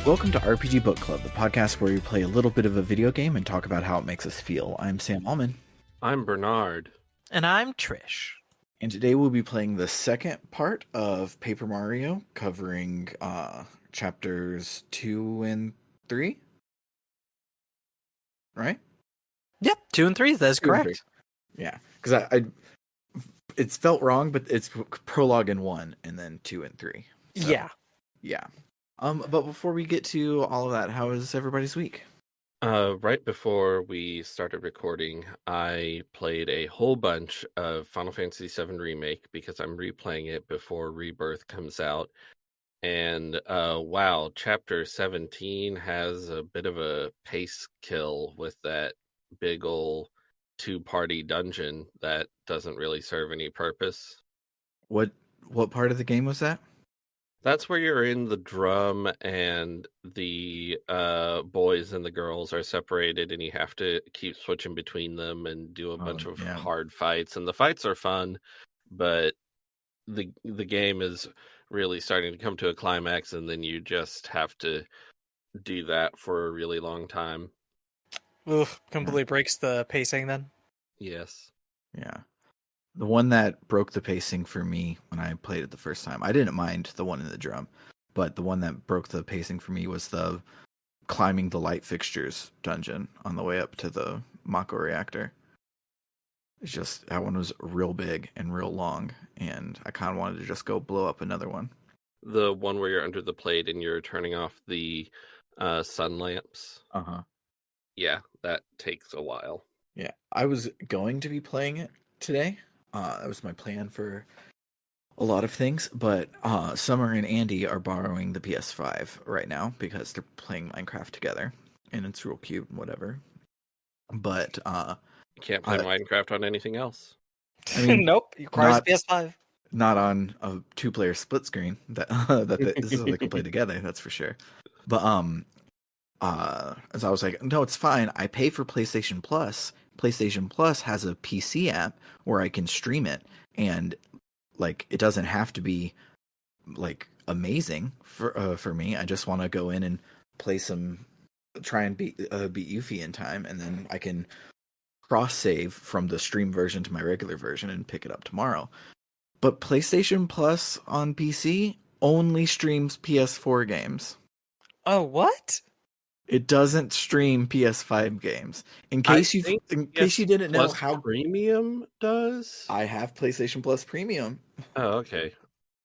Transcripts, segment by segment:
Welcome to RPG Book Club, the podcast where we play a little bit of a video game and talk about how it makes us feel. I'm Sam Allman. I'm Bernard. And I'm Trish. And today we'll be playing the second part of Paper Mario, covering chapters 2 and 3. Right? Yep, 2 and 3, that's correct. Yeah, because I it's felt wrong, but it's prologue in 1 and then 2 and 3. So, yeah. But before we get to all of that, how is everybody's week? Right before we started recording, I played a whole bunch of Final Fantasy VII Remake because I'm replaying it before Rebirth comes out. And wow, Chapter 17 has a bit of a pace kill with that big ol' two-party dungeon that doesn't really serve any purpose. What part of the game was that? That's where you're in the drum and the boys and the girls are separated and you have to keep switching between them and do a bunch of hard fights. And the fights are fun, but the game is really starting to come to a climax and then you just have to do that for a really long time. Oof, completely breaks the pacing then. Yes. Yeah. The one that broke the pacing for me when I played it the first time, I didn't mind the one in the drum, but the one that broke the pacing for me was the climbing the light fixtures dungeon on the way up to the Mako reactor. It's just, that one was real big and real long, and I kind of wanted to just go blow up another one. The one where you're under the plate and you're turning off the sun lamps. Uh-huh. Yeah, that takes a while. Yeah, I was going to be playing it today. That was my plan for a lot of things, but Summer and Andy are borrowing the PS5 right now because they're playing Minecraft together, and it's real cute and whatever. But you can't play Minecraft on anything else. I mean, nope, it requires PS5. Not on a 2-player split screen that this is so they can play together. That's for sure. But as I was like, no, it's fine. I pay for PlayStation Plus. PlayStation Plus has a PC app where I can stream it, and like it doesn't have to be like amazing for me. I just want to go in and play try and beat Yuffie in time, and then I can cross save from the stream version to my regular version and pick it up tomorrow. But PlayStation Plus on PC only streams PS4 games. Oh, what? It doesn't stream PS5 games. In case you didn't know how Premium does, I have PlayStation Plus Premium. Oh, okay.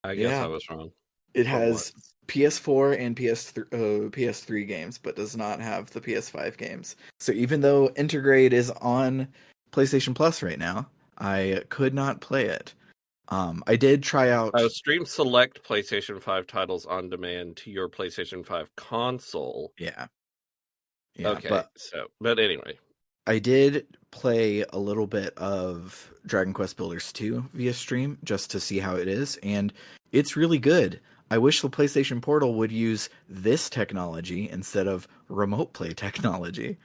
I guess I was wrong. It has PS4 and PS3 games, but does not have the PS5 games. So even though Intergrade is on PlayStation Plus right now, I could not play it. I did try out. Stream select PlayStation 5 titles on demand to your PlayStation 5 console. Yeah. Okay. But anyway, I did play a little bit of Dragon Quest Builders 2 via stream just to see how it is, and it's really good. I wish the PlayStation Portal would use this technology instead of remote play technology.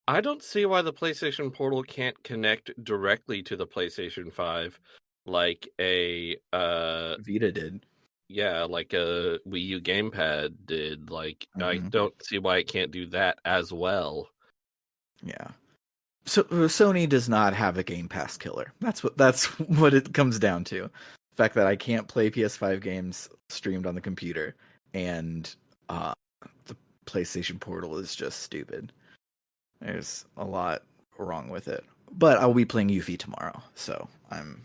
I don't see why the PlayStation Portal can't connect directly to the PlayStation 5 like a Vita did. Yeah, like a Wii U gamepad did. Like, I don't see why it can't do that as well. Yeah. So Sony does not have a Game Pass killer. That's what it comes down to. The fact that I can't play PS5 games streamed on the computer, and the PlayStation Portal is just stupid. There's a lot wrong with it. But I'll be playing Yuffie tomorrow, so I'm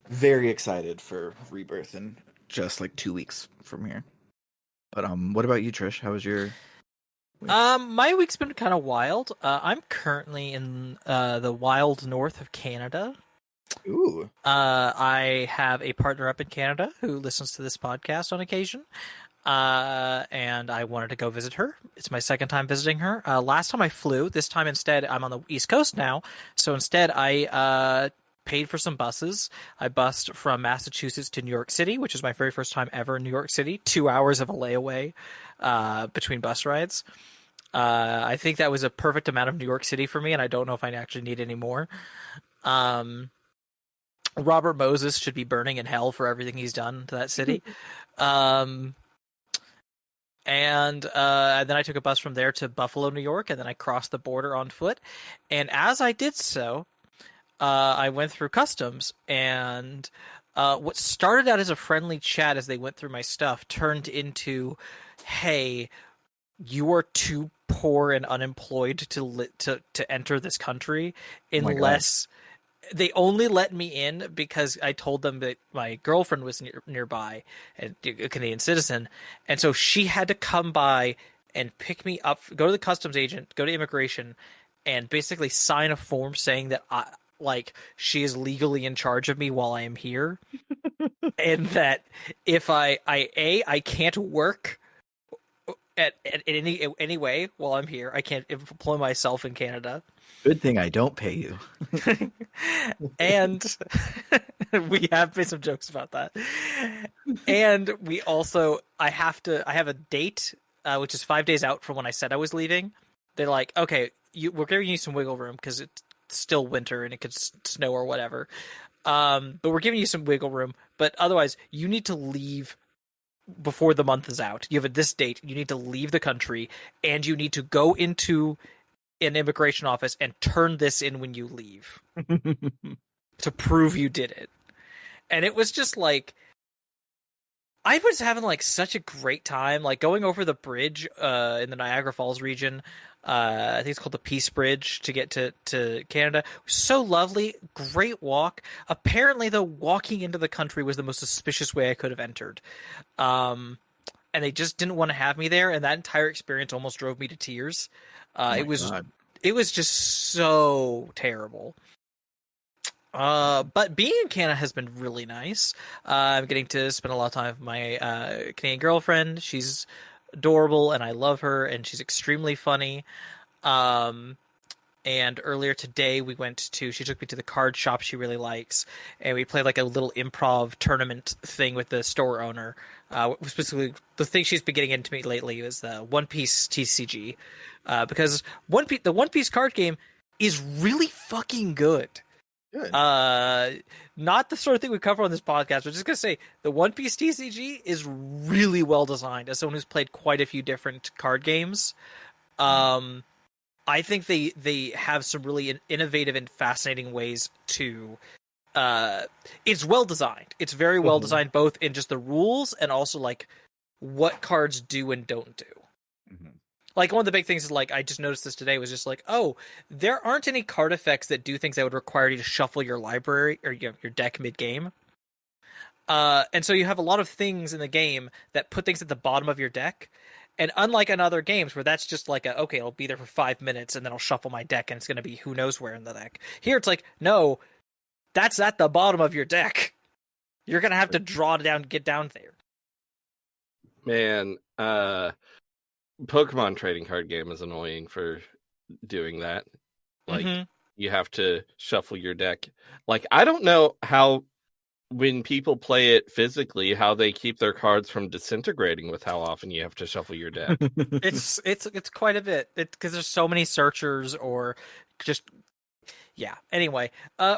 very excited for Rebirth in just like 2 weeks from here. But what about you, Trish? How was your week? My week's been kind of wild. I'm currently in the wild north of Canada. Ooh. I have a partner up in Canada who listens to this podcast on occasion. And I wanted to go visit her. It's my second time visiting her. Last time I flew. This time instead I'm on the East Coast now. So instead I paid for some buses. I bussed from Massachusetts to New York City, which is my very first time ever in New York City. 2 hours of a layaway between bus rides. I think that was a perfect amount of New York City for me, and I don't know if I actually need any more. Robert Moses should be burning in hell for everything he's done to that city. And then I took a bus from there to Buffalo, New York, and then I crossed the border on foot. And as I did so, I went through customs, and what started out as a friendly chat as they went through my stuff turned into, "Hey, you are too poor and unemployed to enter this country Oh my god. unless." They only let me in because I told them that my girlfriend was nearby, and a Canadian citizen, and so she had to come by and pick me up, go to the customs agent, go to immigration, and basically sign a form saying that she is legally in charge of me while I am here, and that if I can't work at any way while I'm here, I can't employ myself in Canada. Good thing I don't pay you. And we have made some jokes about that. And we also, I have a date, which is 5 days out from when I said I was leaving. They're like, okay, we're giving you some wiggle room because it's still winter and it could snow or whatever. But we're giving you some wiggle room. But otherwise, you need to leave before the month is out. You have this date. You need to leave the country, and you need to go into an immigration office and turn this in when you leave to prove you did it. And it was just like, I was having like such a great time, like going over the bridge in the Niagara Falls region. I think it's called the Peace Bridge to get to Canada. So lovely, great walk. Apparently, though, walking into the country was the most suspicious way I could have entered. Um, and they just didn't want to have me there, and that entire experience almost drove me to tears. Oh It my was god. it was just so terrible. But being in Canada has been really nice. I'm getting to spend a lot of time with my Canadian girlfriend. She's adorable, and I love her, and she's extremely funny. Um, and earlier today, she took me to the card shop she really likes, and we played like a little improv tournament thing with the store owner. Specifically, the thing she's been getting into me lately is the One Piece TCG, because the One Piece card game is really fucking good. Good. Uh, Not the sort of thing we cover on this podcast, but just gonna say the One Piece TCG is really well designed. As someone who's played quite a few different card games, um, I think they have some really innovative and fascinating ways to. It's well designed. It's very well Mhm. designed, both in just the rules and also like what cards do and don't do. Mhm. Like one of the big things is like I just noticed this today was just like, oh, there aren't any card effects that do things that would require you to shuffle your library or your deck mid game. And so you have a lot of things in the game that put things at the bottom of your deck. And unlike in other games where that's just like okay, I'll be there for 5 minutes and then I'll shuffle my deck and it's going to be who knows where in the deck. Here it's like, no, that's at the bottom of your deck. You're going to have to draw it down, get down there. Man, Pokemon trading card game is annoying for doing that. Like, Mm-hmm. you have to shuffle your deck. Like, I don't know how, when people play it physically, how they keep their cards from disintegrating with how often you have to shuffle your deck. It's quite a bit because there's so many searchers or just yeah. Anyway,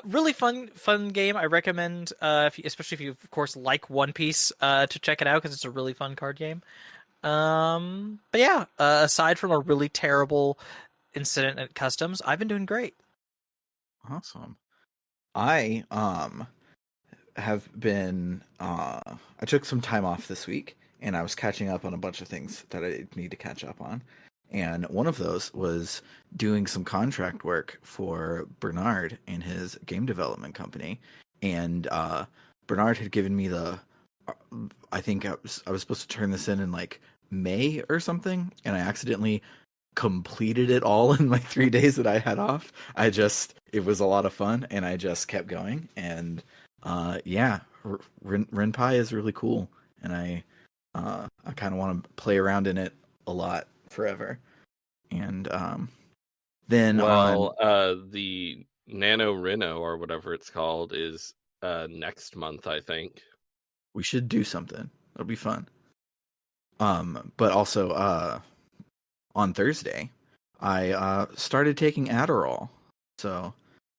really fun game. I recommend, especially if you of course like One Piece, to check it out because it's a really fun card game. But yeah, aside from a really terrible incident at customs, I've been doing great. Awesome. I have been I took some time off this week and I was catching up on a bunch of things that I need to catch up on. And one of those was doing some contract work for Bernard in his game development company. And Bernard had given me I think I was supposed to turn this in like May or something, and I accidentally completed it all in my 3 days that I had off. It was a lot of fun, and I just kept going. And yeah, Renpai is really cool, and I kind of want to play around in it a lot forever. And then on Well, the Nano Reno or whatever it's called is next month, I think. we should do something. It'll be fun. But also on Thursday, I started taking Adderall, so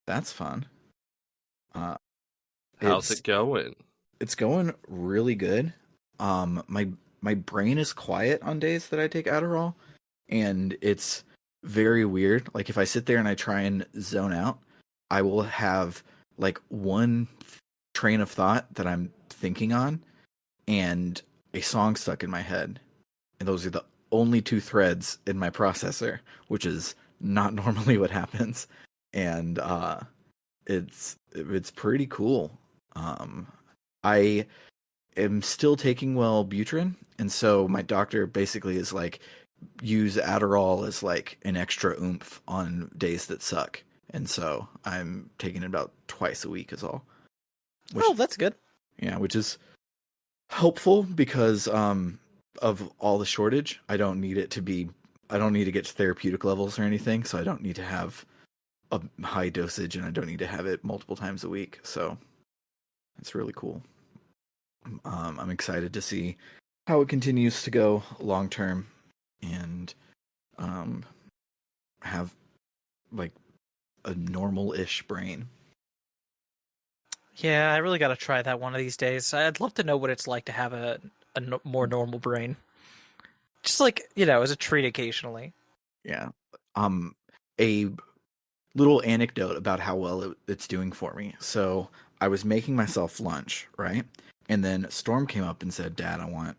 that's fun. How's it going? It's going really good. My my brain is quiet on days that I take Adderall, and it's very weird. Like if I sit there and I try and zone out, I will have like one train of thought that I'm thinking on and a song stuck in my head. And those are the only two threads in my processor, which is not normally what happens. And it's pretty cool. I am still taking Wellbutrin, and so my doctor basically is like, use Adderall as like an extra oomph on days that suck. And so I'm taking it about twice a week is all. Which, Oh, that's good. yeah, which is helpful because of all the shortage. I don't need it to be I don't need to get to therapeutic levels or anything, so I don't need to have a high dosage and I don't need to have it multiple times a week. So it's really cool. I'm excited to see how it continues to go long term and have like a normal-ish brain. Yeah, I really got to try that one of these days. I'd love to know what it's like to have a more normal brain. Just like, as a treat occasionally. Yeah. A little anecdote about how well it's doing for me. So I was making myself lunch, right? And then Storm came up and said, Dad, I want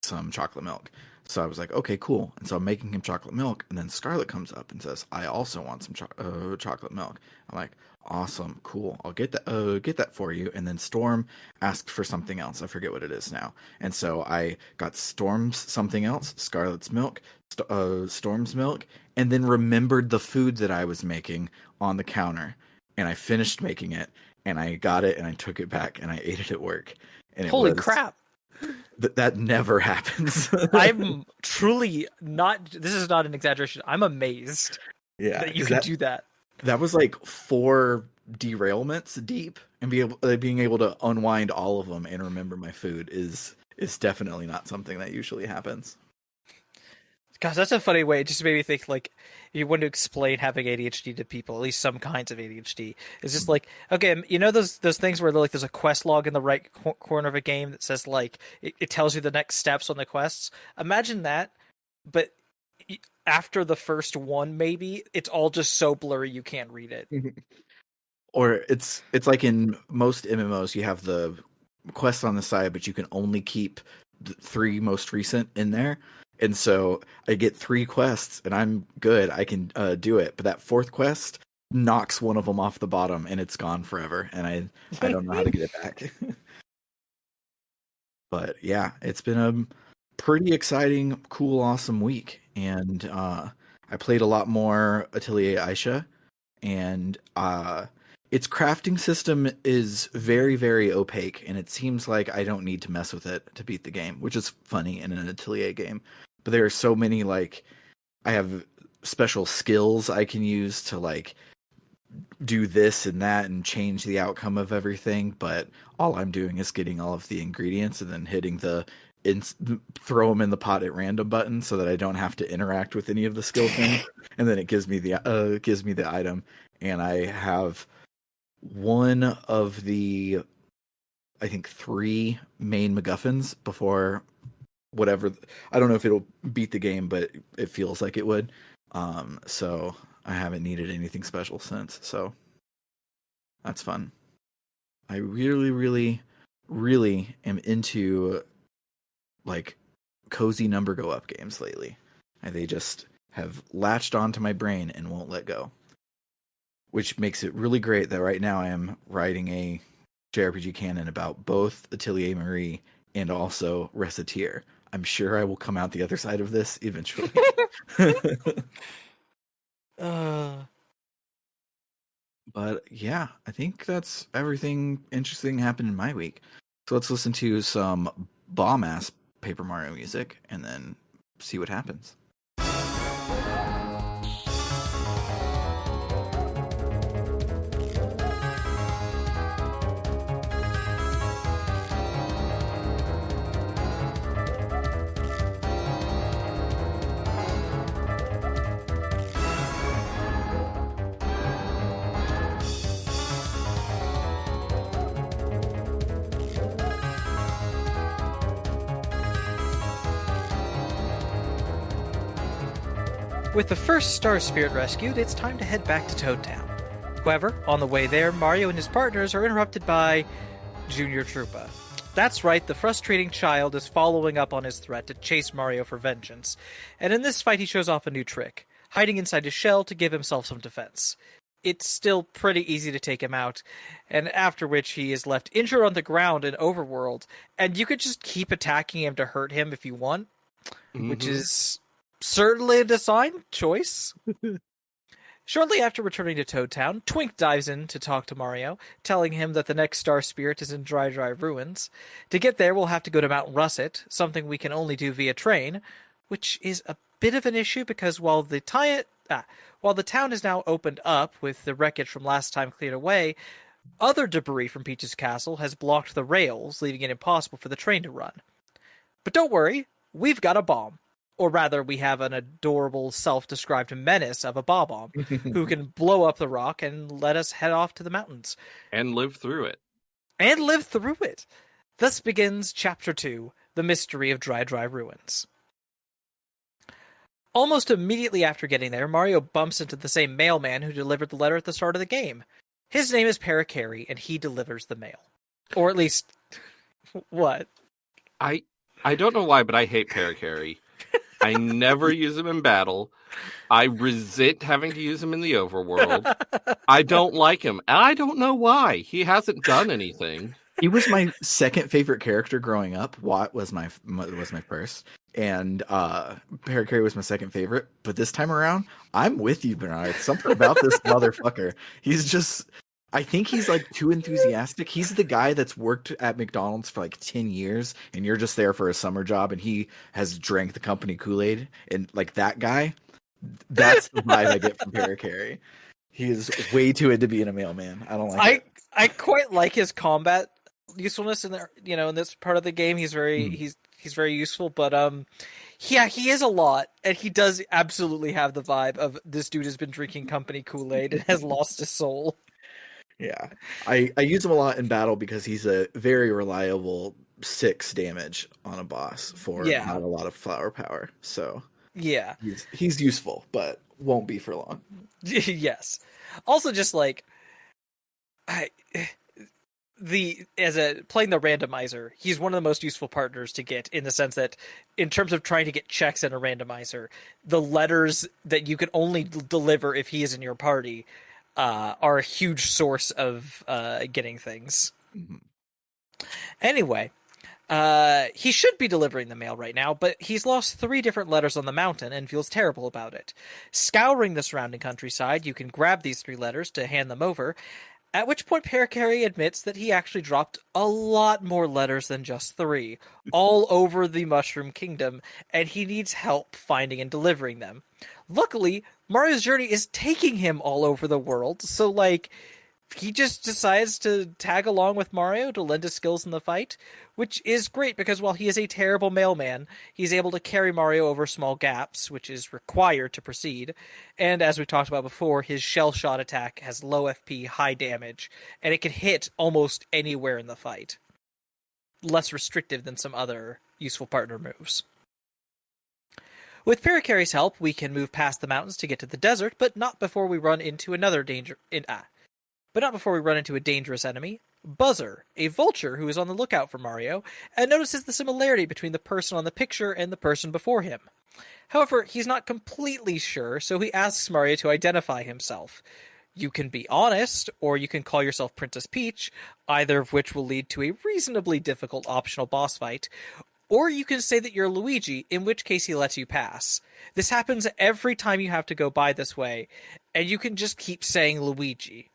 some chocolate milk. So I was like, okay, cool. And so I'm making him chocolate milk. And then Scarlett comes up and says, I also want some chocolate milk. I'm like, awesome, cool. I'll get that for you. And then Storm asked for something else. I forget what it is now. And so I got Storm's something else, Scarlett's milk, Storm's milk, and then remembered the food that I was making on the counter. And I finished making it, and I got it, and I took it back, and I ate it at work. And Holy crap. That never happens. I'm truly not, this is not an exaggeration. I'm amazed that you could do that. That was like 4 derailments deep, and being able to unwind all of them and remember my food is definitely not something that usually happens. Gosh, that's a funny way. It just made me think, like, you want to explain having ADHD to people, at least some kinds of ADHD. It's just like, okay, those things where like there's a quest log in the right corner of a game that says like it tells you the next steps on the quests. Imagine that, but after the first one, maybe it's all just so blurry you can't read it. Or it's like in most MMOs, you have the quests on the side, but you can only keep the 3 most recent in there. And so I get 3 quests and I'm good. I can do it. But that 4th quest knocks one of them off the bottom and it's gone forever. And I don't know how to get it back. But yeah, it's been a pretty exciting, cool, awesome week. And I played a lot more Atelier Aisha. And its crafting system is very, very opaque. And it seems like I don't need to mess with it to beat the game, which is funny in an Atelier game. But there are so many, like, I have special skills I can use to, like, do this and that and change the outcome of everything. But all I'm doing is getting all of the ingredients and then hitting the throw them in the pot at random button so that I don't have to interact with any of the skill things. And then it gives me the item. And I have one of the, I think, 3 main MacGuffins before whatever. I don't know if it'll beat the game, but it feels like it would. So I haven't needed anything special since. So that's fun. I really, really, really am into like cozy number go up games lately. And they just have latched onto my brain and won't let go. Which makes it really great that right now I am writing a JRPG canon about both Atelier Marie and also Reciteer. I'm sure I will come out the other side of this eventually. But yeah, I think that's everything interesting happened in my week. So let's listen to some bomb-ass Paper Mario music and then see what happens. With the first Star Spirit rescued, it's time to head back to Toad Town. However, on the way there, Mario and his partners are interrupted by Junior Troopa. That's right, the frustrating child is following up on his threat to chase Mario for vengeance, and in this fight he shows off a new trick, hiding inside his shell to give himself some defense. It's still pretty easy to take him out, and after which he is left injured on the ground in Overworld, and you could just keep attacking him to hurt him if you want, which is certainly a design choice. Shortly after returning to Toad Town, Twink dives in to talk to Mario, telling him that the next Star Spirit is in Dry Dry Ruins. To get there, we'll have to go to Mount Russet, something we can only do via train, which is a bit of an issue because while the town is now opened up with the wreckage from last time cleared away, other debris from Peach's castle has blocked the rails, leaving it impossible for the train to run. But don't worry, we've got a bomb. Or rather, we have an adorable self-described menace of a Bob-omb who can blow up the rock and let us head off to the mountains. And live through it. Thus begins Chapter 2, The Mystery of Dry Dry Ruins. Almost immediately after getting there, Mario bumps into the same mailman who delivered the letter at the start of the game. His name is Paracary, and he delivers the mail. Or at least... what? I don't know why, but I hate Paracary. I never use him in battle. I resent having to use him in the overworld. I don't like him. And I don't know why. He hasn't done anything. He was my second favorite character growing up. Watt was my first. And Paracary was my second favorite. But this time around, I'm with you, Bernard. Something about this motherfucker. He's just... I think he's like too enthusiastic. He's the guy that's worked at McDonald's for like 10 years and you're just there for a summer job and he has drank the company Kool-Aid, and like that guy, that's the vibe I get from Paracary. He is way too into being a mailman. I don't like it. I quite like his combat usefulness in there, in this part of the game. He's very he's very useful, but yeah, he is a lot, and he does absolutely have the vibe of this dude has been drinking company Kool-Aid and has lost his soul. Yeah, I use him a lot in battle because he's a very reliable 6 damage on a boss for not a lot of flower power. So yeah, he's useful, but won't be for long. Yes. Also, just like playing the randomizer, he's one of the most useful partners to get in the sense that in terms of trying to get checks in a randomizer, the letters that you can only deliver if he is in your party are a huge source of getting things. Mm-hmm. Anyway, he should be delivering the mail right now, but he's lost 3 different letters on the mountain and feels terrible about it. Scouring the surrounding countryside, you can grab these 3 letters to hand them over, at which point Paracary admits that he actually dropped a lot more letters than just 3, all over the Mushroom Kingdom, and he needs help finding and delivering them. Luckily, Mario's journey is taking him all over the world, so, he just decides to tag along with Mario to lend his skills in the fight, which is great because while he is a terrible mailman, he's able to carry Mario over small gaps, which is required to proceed, and as we talked about before, his shell shot attack has low FP, high damage, and it can hit almost anywhere in the fight. Less restrictive than some other useful partner moves. With Paracary's help, we can move past the mountains to get to the desert, but not before we run into a dangerous enemy, Buzzer, a vulture who is on the lookout for Mario, and notices the similarity between the person on the picture and the person before him. However, he's not completely sure, so he asks Mario to identify himself. You can be honest, or you can call yourself Princess Peach, either of which will lead to a reasonably difficult optional boss fight, or you can say that you're Luigi, in which case he lets you pass. This happens every time you have to go by this way, and you can just keep saying Luigi.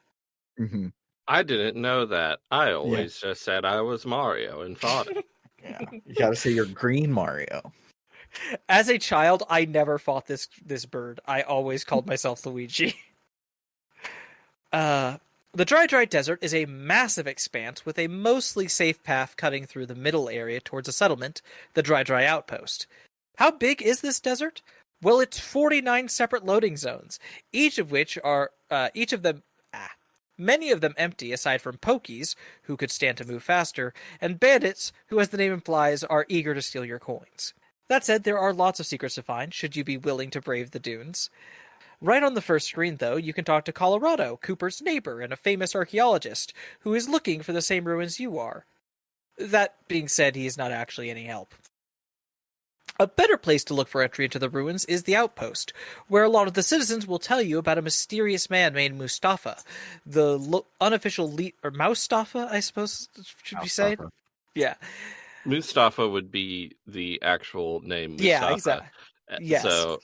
Mm-hmm. I didn't know that. I always just said I was Mario and fought him. Yeah, you gotta say you're Green Mario. As a child, I never fought this bird. I always called myself Luigi. The Dry Desert is a massive expanse with a mostly safe path cutting through the middle area towards a settlement, the Dry Outpost. How big is this desert? Well, it's 49 separate loading zones, many of them empty aside from Pokies, who could stand to move faster, and bandits, who as the name implies are eager to steal your coins. That said, there are lots of secrets to find, should you be willing to brave the dunes. Right on the first screen, though, you can talk to Colorado, Cooper's neighbor and a famous archaeologist, who is looking for the same ruins you are. That being said, he is not actually any help. A better place to look for entry into the ruins is the outpost, where a lot of the citizens will tell you about a mysterious man named Mustafa, the unofficial lead, or Moustafa, I suppose should be said. Yeah, Mustafa would be the actual name Mustafa. Yeah, exactly. Yes. So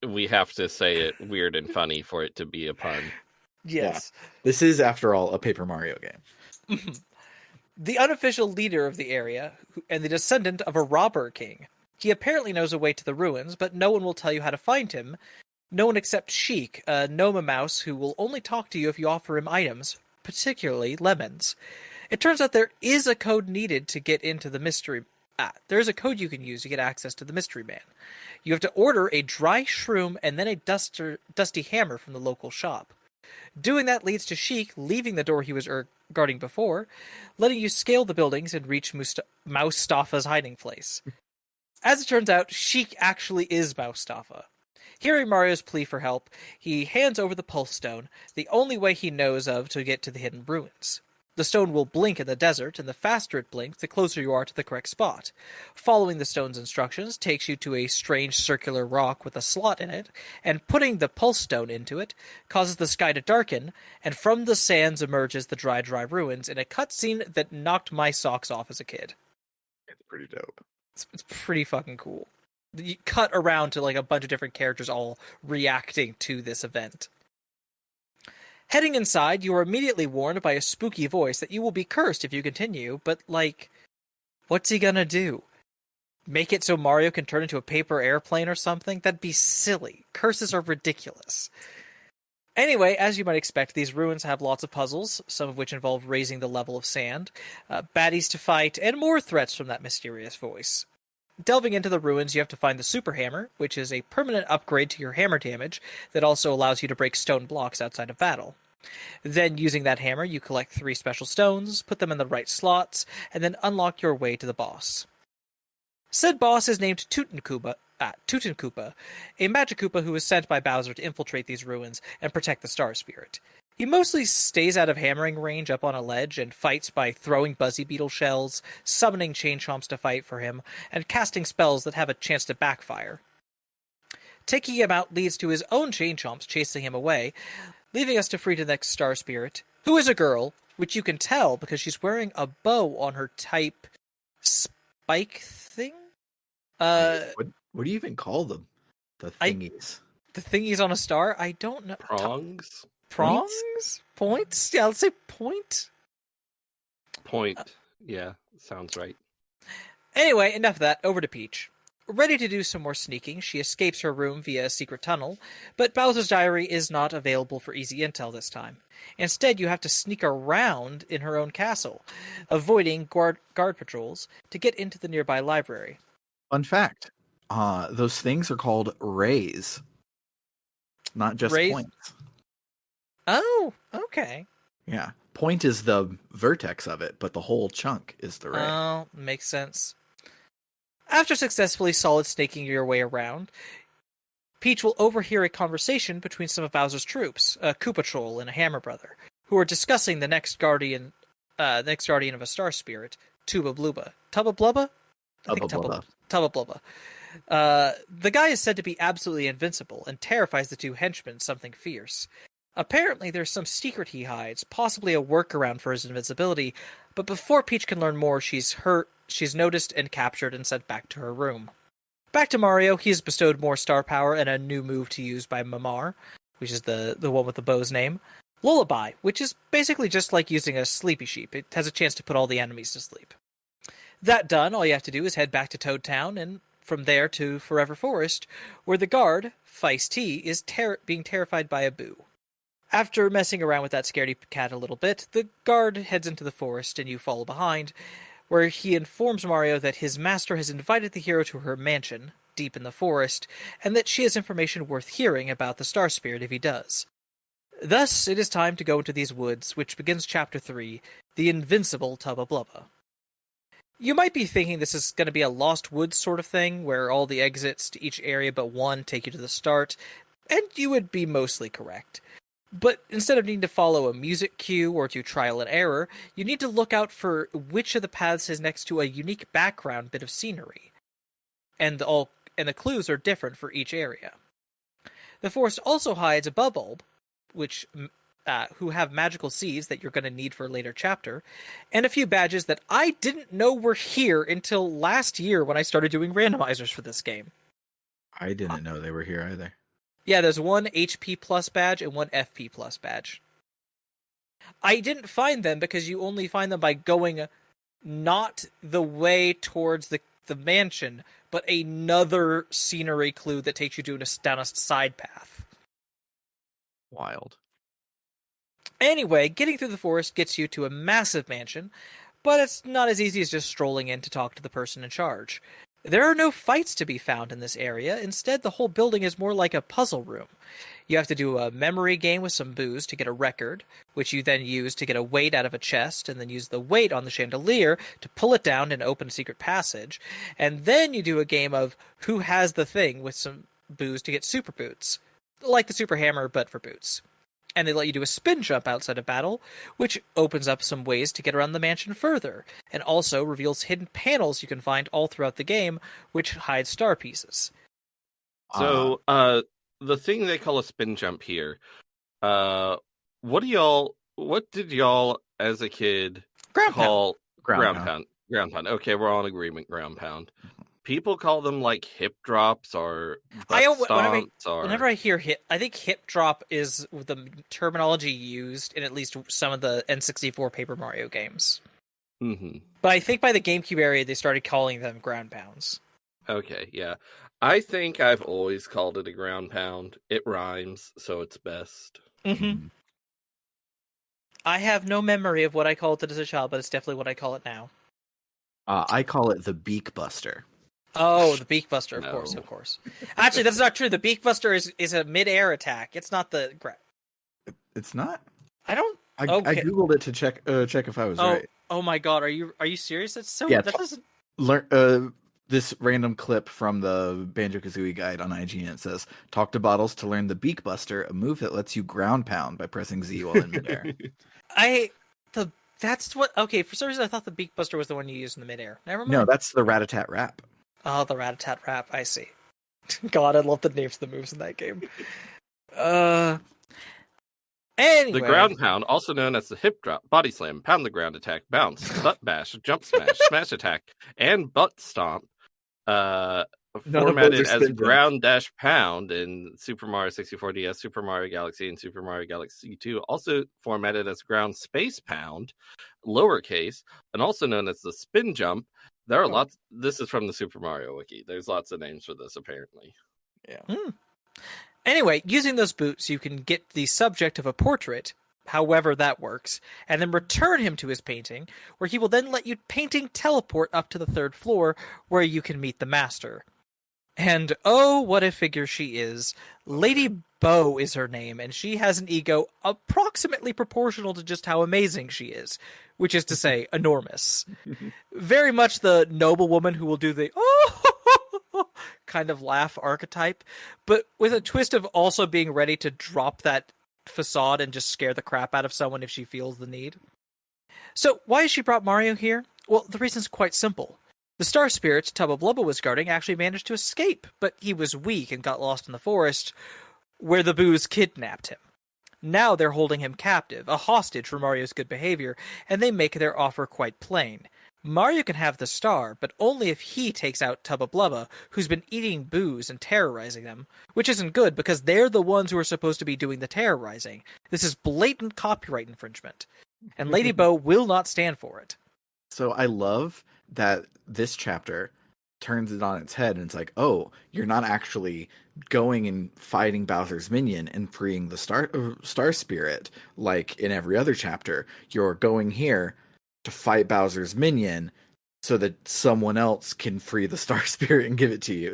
we have to say it weird and funny for it to be a pun. Yes. Yeah. This is, after all, a Paper Mario game. The unofficial leader of the area, and the descendant of a robber king. He apparently knows a way to the ruins, but no one will tell you how to find him. No one except Sheik, a gnome mouse who will only talk to you if you offer him items, particularly lemons. It turns out there is a code needed to get into the mystery... there is a code you can use to get access to the mystery man. You have to order a dry shroom and then a dusty hammer from the local shop. Doing that leads to Sheik leaving the door he was guarding before, letting you scale the buildings and reach Moustafa's hiding place. As it turns out, Sheik actually is Moustafa. Hearing Mario's plea for help, he hands over the Pulse Stone, the only way he knows of to get to the hidden ruins. The stone will blink in the desert, and the faster it blinks, the closer you are to the correct spot. Following the stone's instructions takes you to a strange circular rock with a slot in it, and putting the Pulse Stone into it causes the sky to darken, and from the sands emerges the dry ruins in a cutscene that knocked my socks off as a kid. It's pretty dope. It's pretty fucking cool. You cut around to like a bunch of different characters all reacting to this event. Heading inside, you are immediately warned by a spooky voice that you will be cursed if you continue, but like, what's he gonna do? Make it so Mario can turn into a paper airplane or something? That'd be silly. Curses are ridiculous. Anyway, as you might expect, these ruins have lots of puzzles, some of which involve raising the level of sand, baddies to fight, and more threats from that mysterious voice. Delving into the ruins, you have to find the Super Hammer, which is a permanent upgrade to your hammer damage that also allows you to break stone blocks outside of battle. Then, using that hammer, you collect 3 special stones, put them in the right slots, and then unlock your way to the boss. Said boss is named Tutankoopa, a Magic Koopa who was sent by Bowser to infiltrate these ruins and protect the Star Spirit. He mostly stays out of hammering range up on a ledge and fights by throwing Buzzy Beetle shells, summoning Chain Chomps to fight for him, and casting spells that have a chance to backfire. Taking him out leads to his own Chain Chomps chasing him away, leaving us to free the next Star Spirit, who is a girl, which you can tell because she's wearing a bow on her type spike thing? What do you even call them? The thingies. The thingies on a star? I don't know. Prongs? Prongs? Points? Yeah, let's say point. Point. Yeah, sounds right. Anyway, enough of that. Over to Peach. Ready to do some more sneaking, she escapes her room via a secret tunnel, but Bowser's Diary is not available for easy intel this time. Instead, you have to sneak around in her own castle, avoiding guard patrols to get into the nearby library. Fun fact, those things are called rays, not just Rays? points. Oh, okay. Yeah, point is the vertex of it, but the whole chunk is the ray. Oh, makes sense. After successfully solid snaking your way around, Peach will overhear a conversation between some of Bowser's troops, a Koopa Troll and a Hammer Brother, who are discussing the next guardian of a Star Spirit, Tuba Blubba. Tubba Blubba? Tubba Blubba. The guy is said to be absolutely invincible and terrifies the 2 henchmen something fierce. Apparently, there's some secret he hides, possibly a workaround for his invincibility, but before Peach can learn more, she's noticed and captured and sent back to her room. Back to Mario, he has bestowed more star power and a new move to use by Mamar, which is the one with the bow's name. Lullaby, which is basically just like using a sleepy sheep. It has a chance to put all the enemies to sleep. That done, all you have to do is head back to Toad Town, and from there to Forever Forest, where the guard, Feist-T, is being terrified by a boo. After messing around with that scaredy cat a little bit, the guard heads into the forest and you follow behind, where he informs Mario that his master has invited the hero to her mansion, deep in the forest, and that she has information worth hearing about the Star Spirit if he does. Thus, it is time to go into these woods, which begins Chapter 3, The Invincible Tubba Blubba. You might be thinking this is going to be a Lost Woods sort of thing, where all the exits to each area but one take you to the start, and you would be mostly correct. But instead of needing to follow a music cue or do trial and error, you need to look out for which of the paths is next to a unique background bit of scenery. And the clues are different for each area. The forest also hides a bubble, which who have magical seeds that you're going to need for a later chapter, and a few badges that I didn't know were here until last year when I started doing randomizers for this game. I didn't know they were here either. Yeah, there's one HP plus badge and one FP plus badge. I didn't find them because you only find them by going not the way towards the mansion, but another scenery clue that takes you down a side path. Wild. Anyway, getting through the forest gets you to a massive mansion, but it's not as easy as just strolling in to talk to the person in charge. There are no fights to be found in this area. Instead, the whole building is more like a puzzle room. You have to do a memory game with some booze to get a record, which you then use to get a weight out of a chest, and then use the weight on the chandelier to pull it down and open a secret passage. And then you do a game of who has the thing with some booze to get super boots. Like the super hammer, but for boots. And they let you do a spin jump outside of battle, which opens up some ways to get around the mansion further, and also reveals hidden panels you can find all throughout the game, which hide star pieces. So, the thing they call a spin jump here, what did y'all as a kid call ground pound? Ground pound. Okay, we're all in agreement. Ground pound. People call them like hip drops or butt stomps. Whenever I hear hip, I think hip drop is the terminology used in at least some of the N64 Paper Mario games. Mm-hmm. But I think by the GameCube area, they started calling them ground pounds. Okay, yeah. I think I've always called it a ground pound. It rhymes, so it's best. Mm-hmm. I have no memory of what I called it as a child, but it's definitely what I call it now. I call it the Beak Buster. Oh, the Beak Buster, of course. Actually, that's not true. The Beak Buster is a mid-air attack. It's not the... It's not? I don't... I googled it to check if I was right. Oh my god, are you serious? That's so... Yeah, that doesn't... This random clip from the Banjo-Kazooie guide on IGN. It says, talk to bottles to learn the Beak Buster, a move that lets you ground pound by pressing Z while in midair. That's what... Okay, for some reason I thought the Beak Buster was the one you used in the midair. Never mind. No, that's the Rat-a-tat Rap. Oh, the Rat-a-tat Rap. I see. God, I love the names of the moves in that game. Anyway. The ground pound, also known as the hip drop, body slam, pound the ground attack, bounce, butt bash, jump smash, smash attack, and butt stomp, formatted as ground dash pound in Super Mario 64 DS, Super Mario Galaxy, and Super Mario Galaxy 2. Also formatted as ground space pound, lowercase, and also known as the spin jump. There are lots. This is from the Super Mario Wiki. There's lots of names for this, apparently. Yeah. Anyway, using those boots, you can get the subject of a portrait, however that works, and then return him to his painting, where he will then let you painting teleport up to the 3rd floor, where you can meet the master. And oh, what a figure she is. Lady Bo is her name, and she has an ego approximately proportional to just how amazing she is, which is to say, enormous. Very much the noblewoman who will do the kind of laugh archetype, but with a twist of also being ready to drop that facade and just scare the crap out of someone if she feels the need. So why has she brought Mario here? Well, the reason's quite simple. The star spirit Tubba Blubba was guarding actually managed to escape, but he was weak and got lost in the forest, where the Boos kidnapped him. Now they're holding him captive, a hostage for Mario's good behavior, and they make their offer quite plain. Mario can have the star, but only if he takes out Tubba Blubba, who's been eating Boos and terrorizing them, which isn't good because they're the ones who are supposed to be doing the terrorizing. This is blatant copyright infringement, and Lady Bo will not stand for it. So I love that this chapter turns it on its head and it's like, oh, you're not actually going and fighting Bowser's minion and freeing the star spirit like in every other chapter. You're going here to fight Bowser's minion so that someone else can free the star spirit and give it to you.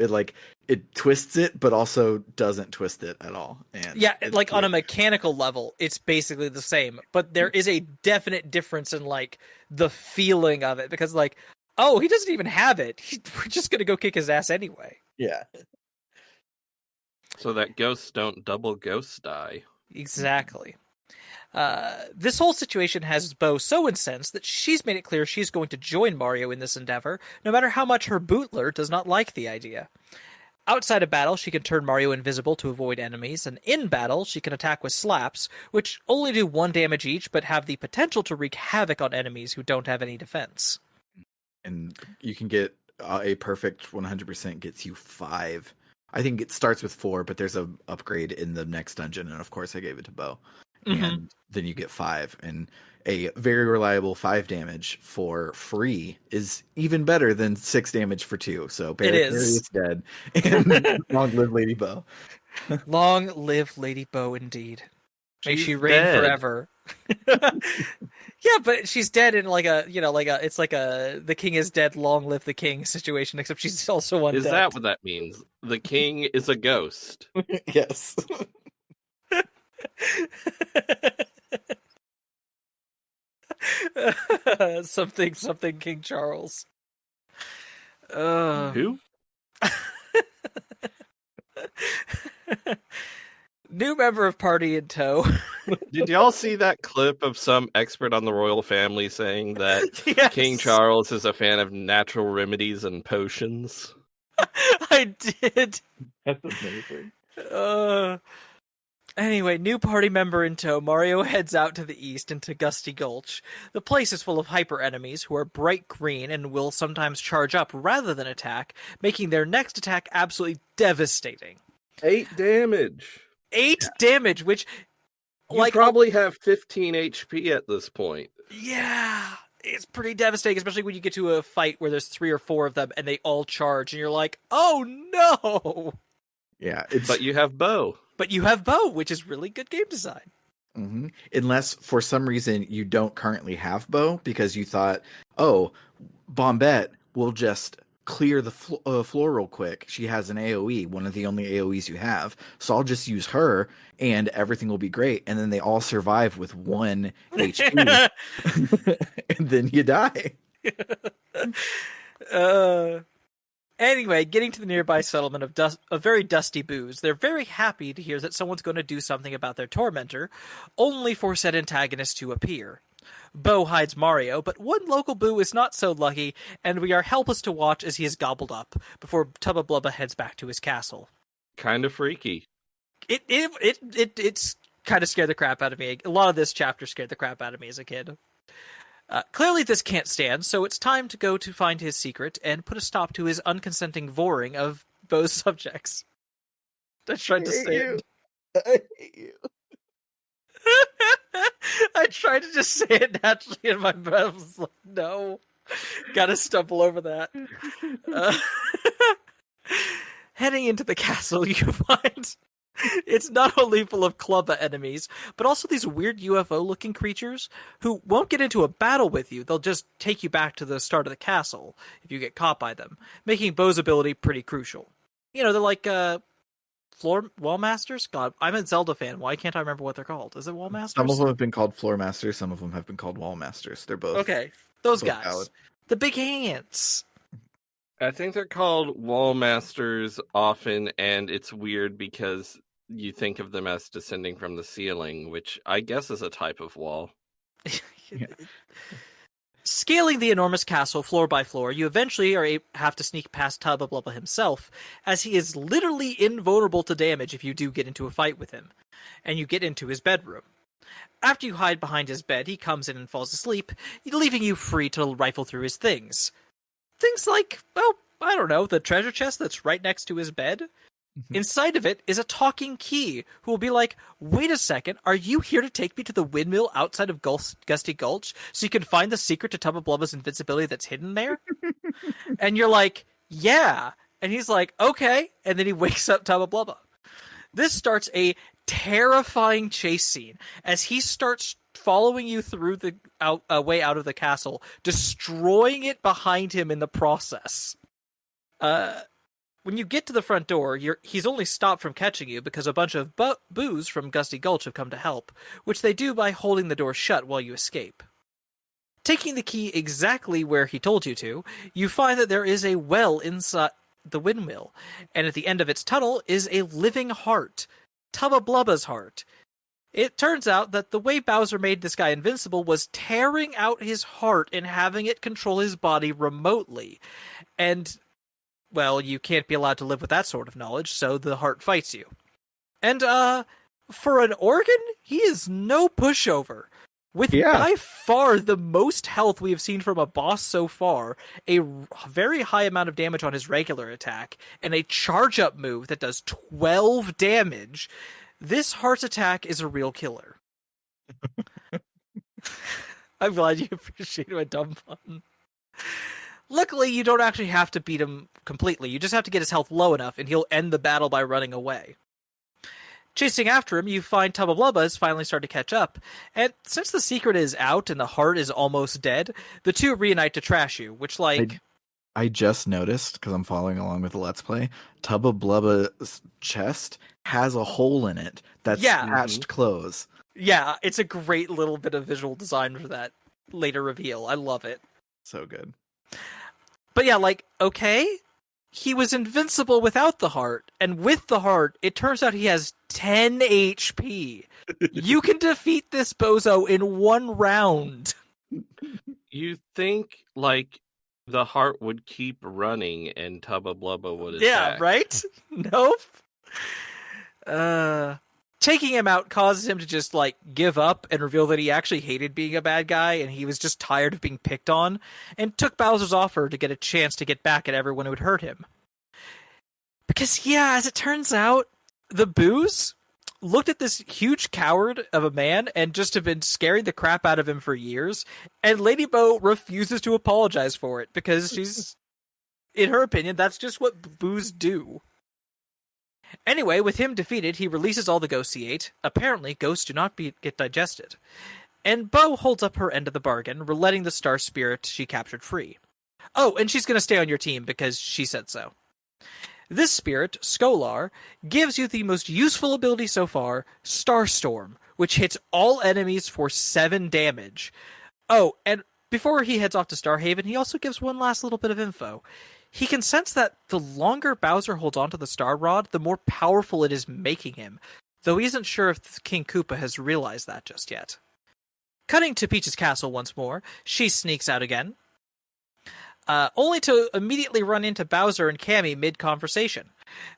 It twists it, but also doesn't twist it at all. And yeah, like on a mechanical level, it's basically the same, but there is a definite difference in like the feeling of it because like, Oh, he doesn't even have it. We're just gonna go kick his ass anyway. Yeah. So that ghosts don't double ghost die. Exactly. This whole situation has Bo so incensed that she's made it clear she's going to join Mario in this endeavor, no matter how much her bootler does not like the idea. Outside of battle, she can turn Mario invisible to avoid enemies, and in battle, she can attack with slaps, which only do 1 damage each, but have the potential to wreak havoc on enemies who don't have any defense. And you can get a perfect 100% gets you 5. I think it starts with 4, but there's a upgrade in the next dungeon, and of course I gave it to Bo. And then you get 5, and a very reliable 5 damage for free is even better than 6 damage for 2. So Barry is dead, and long live Lady Bo. Long live Lady Bo, indeed. May she reign dead. forever. Yeah, but she's dead in it's like a the king is dead, long live the king situation, except she's also undead. Is that what that means? The king is a ghost. Yes. something King Charles. Who? New member of party in tow. Did y'all see that clip of some expert on the royal family saying that Yes. King Charles is a fan of natural remedies and potions? I did. That's amazing. Anyway, new party member in tow, Mario heads out to the east into Gusty Gulch. The place is full of hyper enemies who are bright green and will sometimes charge up rather than attack, making their next attack absolutely devastating. 8 damage. 8 damage, which You probably have 15 HP at this point. Yeah, it's pretty devastating, especially when you get to a fight where there's 3 or 4 of them and they all charge, and you're like, oh no! Yeah, but you have Bo. But you have Bo, which is really good game design. Mm-hmm. Unless for some reason you don't currently have Bo because you thought, oh, Bombette will just clear the floor real quick. She has an AoE, one of the only AoEs you have. So I'll just use her and everything will be great. And then they all survive with 1 HP. And then you die. Anyway, getting to the nearby settlement of very dusty boos, they're very happy to hear that someone's going to do something about their tormentor, only for said antagonist to appear. Bo hides Mario, but one local boo is not so lucky, and we are helpless to watch as he is gobbled up before Tubba Blubba heads back to his castle. Kind of freaky. It's kind of scared the crap out of me. A lot of this chapter scared the crap out of me as a kid. Clearly this can't stand, so it's time to go to find his secret and put a stop to his unconsenting voring of Bo's subjects. I tried to say it. I hate you. I tried to just say it naturally in my brain. I was like, no. Gotta stumble over that. Heading into the castle, you find it's not only full of Clubba enemies, but also these weird UFO-looking creatures who won't get into a battle with you. They'll just take you back to the start of the castle if you get caught by them, making Bo's ability pretty crucial. You know, they're like wall masters? God, I'm a Zelda fan. Why can't I remember what they're called? Is it wall masters? Some of them have been called floor masters. Some of them have been called wall masters. They're both. Okay, those guys. Valid. The big hands. I think they're called wall masters often, and it's weird because you think of them as descending from the ceiling, which I guess is a type of wall. Yeah. Scaling the enormous castle floor by floor, you eventually have to sneak past Tubba Blubba himself, as he is literally invulnerable to damage if you do get into a fight with him, and you get into his bedroom. After you hide behind his bed, he comes in and falls asleep, leaving you free to rifle through his things. Things like, well, I don't know, the treasure chest that's right next to his bed? Inside of it is a talking key who will be like, wait a second, are you here to take me to the windmill outside of Gusty Gulch so you can find the secret to Tubba Blubba's invincibility that's hidden there? And you're like, yeah. And he's like, okay. And then he wakes up Tubba Blubba. This starts a terrifying chase scene as he starts following you through the way out of the castle, destroying it behind him in the process. When you get to the front door, he's only stopped from catching you because a bunch of boos from Gusty Gulch have come to help, which they do by holding the door shut while you escape. Taking the key exactly where he told you to, you find that there is a well inside the windmill, and at the end of its tunnel is a living heart, Tubba Blubba's heart. It turns out that the way Bowser made this guy invincible was tearing out his heart and having it control his body remotely. And, well, you can't be allowed to live with that sort of knowledge, so the heart fights you. And, for an organ, he is no pushover. With by far the most health we have seen from a boss so far, a very high amount of damage on his regular attack, and a charge-up move that does 12 damage, this heart attack is a real killer. I'm glad you appreciate my dumb pun. Luckily, you don't actually have to beat him completely. You just have to get his health low enough, and he'll end the battle by running away. Chasing after him, you find Tubba Blubba has finally started to catch up, and since the secret is out and the heart is almost dead, the two reunite to trash you, which, like... I just noticed, because I'm following along with the Let's Play, Tubba Blubba's chest has a hole in it that's patched close. Yeah, it's a great little bit of visual design for that later reveal. I love it. So good. But yeah, like, okay, he was invincible without the heart, and with the heart, it turns out he has 10 HP. You can defeat this bozo in one round. You think, like, the heart would keep running and Tubba Blubba would attack. Yeah, right? Nope. Taking him out causes him to just, like, give up and reveal that he actually hated being a bad guy and he was just tired of being picked on, and took Bowser's offer to get a chance to get back at everyone who had hurt him. Because, yeah, as it turns out, the Boos looked at this huge coward of a man and just have been scaring the crap out of him for years, and Lady Bo refuses to apologize for it because she's, in her opinion, that's just what Boos do. Anyway, with him defeated, he releases all the ghosts he ate. Apparently, ghosts do not get digested. And Bo holds up her end of the bargain, letting the star spirit she captured free. Oh, and she's going to stay on your team because she said so. This spirit, Skolar, gives you the most useful ability so far, Starstorm, which hits all enemies for 7 damage. Oh, and before he heads off to Starhaven, he also gives one last little bit of info. He can sense that the longer Bowser holds onto the Star Rod, the more powerful it is making him, though he isn't sure if King Koopa has realized that just yet. Cutting to Peach's castle once more, she sneaks out again, only to immediately run into Bowser and Cammy mid-conversation.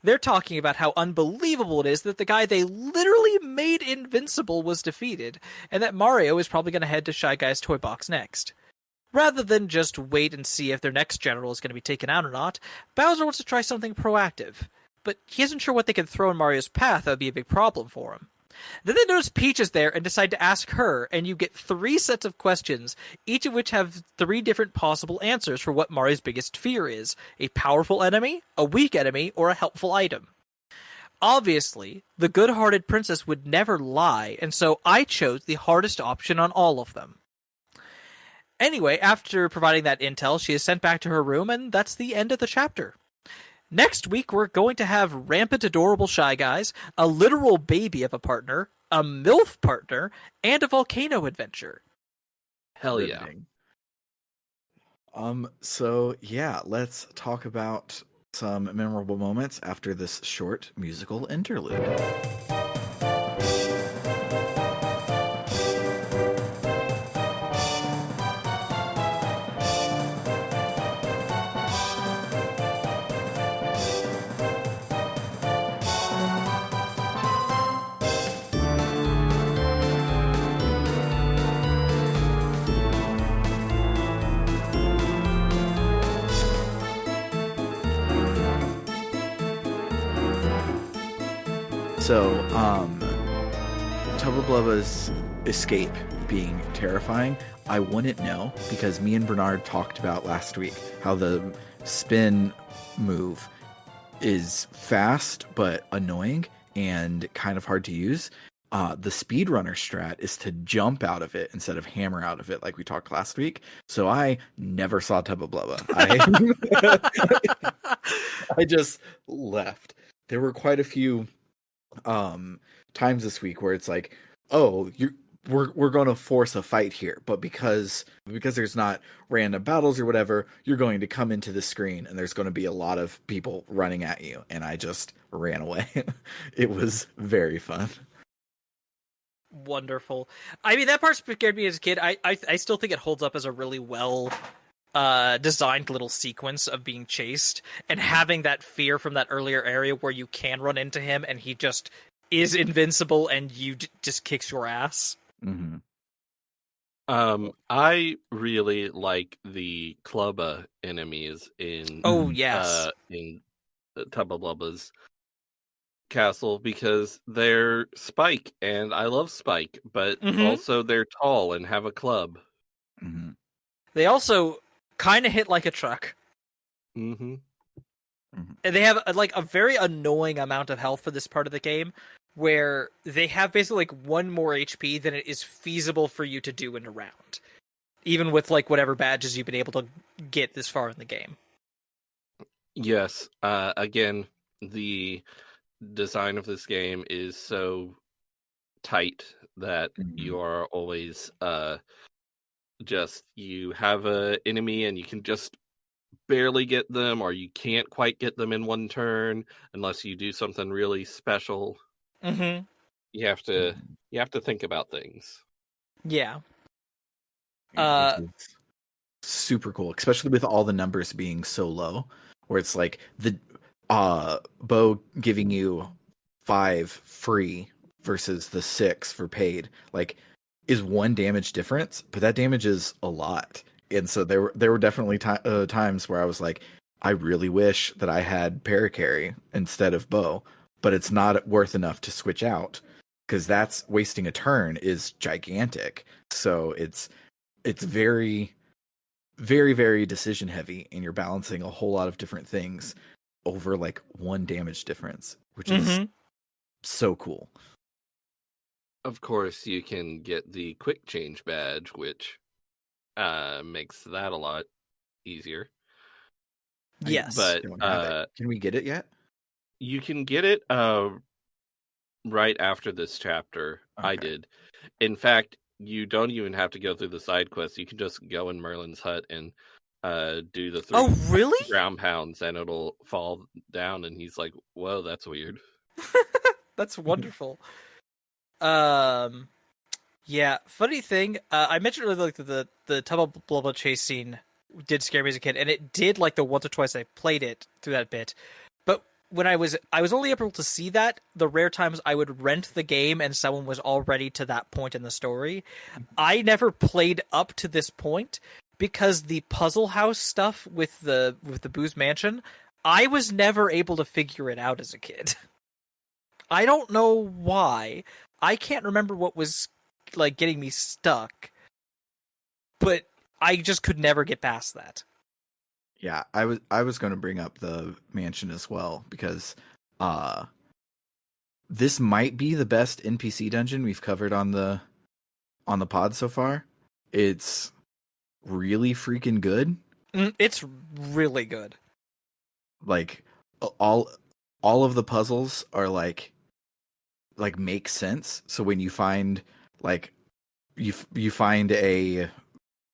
They're talking about how unbelievable it is that the guy they literally made invincible was defeated, and that Mario is probably going to head to Shy Guy's Toy Box next. Rather than just wait and see if their next general is going to be taken out or not, Bowser wants to try something proactive. But he isn't sure what they can throw in Mario's path that would be a big problem for him. Then they notice Peach is there and decide to ask her, and you get 3 sets of questions, each of which have 3 different possible answers for what Mario's biggest fear is: a powerful enemy, a weak enemy, or a helpful item. Obviously, the good-hearted princess would never lie, and so I chose the hardest option on all of them. Anyway, after providing that intel, she is sent back to her room, and that's the end of the chapter. Next week, we're going to have rampant adorable Shy Guys, a literal baby of a partner, a MILF partner, and a volcano adventure. Hell yeah. So yeah, let's talk about some memorable moments after this short musical interlude. So, Tubba Blubba's escape being terrifying, I wouldn't know, because me and Bernard talked about last week how the spin move is fast but annoying and kind of hard to use. The speedrunner strat is to jump out of it instead of hammer out of it, like we talked last week. So I never saw Tubba Blubba. I just left. There were quite a few times this week where it's like, oh, we're going to force a fight here, but because there's not random battles or whatever, you're going to come into the screen and there's going to be a lot of people running at you, and I just ran away. It was very fun. Wonderful. I mean, that part scared me as a kid. I still think it holds up as a really well designed little sequence of being chased and having that fear from that earlier area where you can run into him and he just is invincible and you just kicks your ass. Mm-hmm. I really like the Clubba enemies in in Tubba Blubba's castle because they're Spike, and I love Spike, but also they're tall and have a club. Mm-hmm. They also kind of hit like a truck. Mm-hmm. And they have like a very annoying amount of health for this part of the game, where they have basically like one more HP than it is feasible for you to do in a round, even with like whatever badges you've been able to get this far in the game. Yes. Again, the design of this game is so tight that you are always just you have a enemy and you can just barely get them, or you can't quite get them in one turn unless you do something really special. Mm-hmm. You have to think about things. Yeah. Which is super cool, especially with all the numbers being so low, where it's like the bow giving you 5 free versus the 6 for paid, like, is 1 damage difference, but that damage is a lot. And so there were definitely times where I was like, I really wish that I had paracarry instead of bow, but it's not worth enough to switch out because that's wasting a turn is gigantic. So it's very, very, very decision heavy, and you're balancing a whole lot of different things over like 1 damage difference, which is so cool. Of course, you can get the quick change badge, which makes that a lot easier. Yes. But can we get it yet? You can get it right after this chapter. Okay. I did. In fact, you don't even have to go through the side quests. You can just go in Merlin's hut and do the 3 ground pounds, and it'll fall down. And he's like, "Whoa, that's weird." That's wonderful. Yeah. Funny thing, I mentioned earlier, like the Tubba Blubba chase scene did scare me as a kid, and it did like the once or twice I played it through that bit. But when I was only able to see that the rare times I would rent the game and someone was already to that point in the story. I never played up to this point because the puzzle house stuff with the Boo's Mansion, I was never able to figure it out as a kid. I don't know why. I can't remember what was like getting me stuck, but I just could never get past that. Yeah, I was going to bring up the mansion as well because this might be the best NPC dungeon we've covered on the pod so far. It's really freaking good. It's really good. Like all of the puzzles are like make sense. So when you find like you find a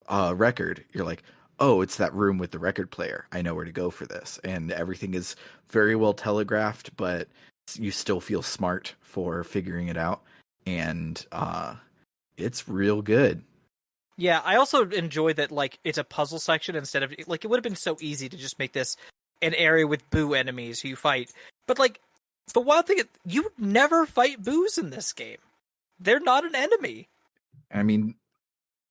record, you're like, oh, it's that room with the record player. I know where to go for this. And everything is very well telegraphed, but you still feel smart for figuring it out. And it's real good. Yeah, I also enjoy that like it's a puzzle section instead of like it would have been so easy to just make this an area with Boo enemies who you fight. But like the wild thing is you never fight Boos in this game. They're not an enemy. I mean,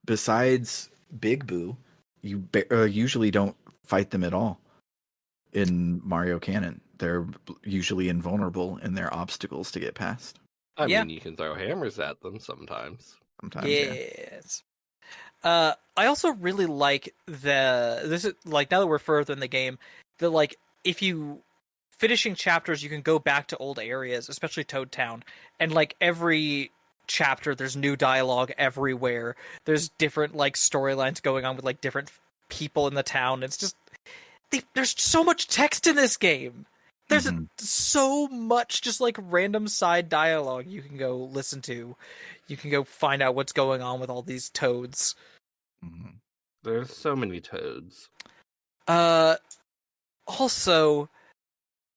besides Big Boo, you usually don't fight them at all in Mario Canon. They're usually invulnerable in their obstacles to get past. I mean, you can throw hammers at them sometimes. Yes. Yeah. I also really like this is like now that we're further in the game, that like if you finishing chapters, you can go back to old areas, especially Toad Town, and like every chapter there's new dialogue everywhere. There's different like storylines going on with like different people in the town. It's just there's so much text in this game. There's so much just like random side dialogue you can go listen to. You can go find out what's going on with all these toads. Mm-hmm. There's so many toads. Also,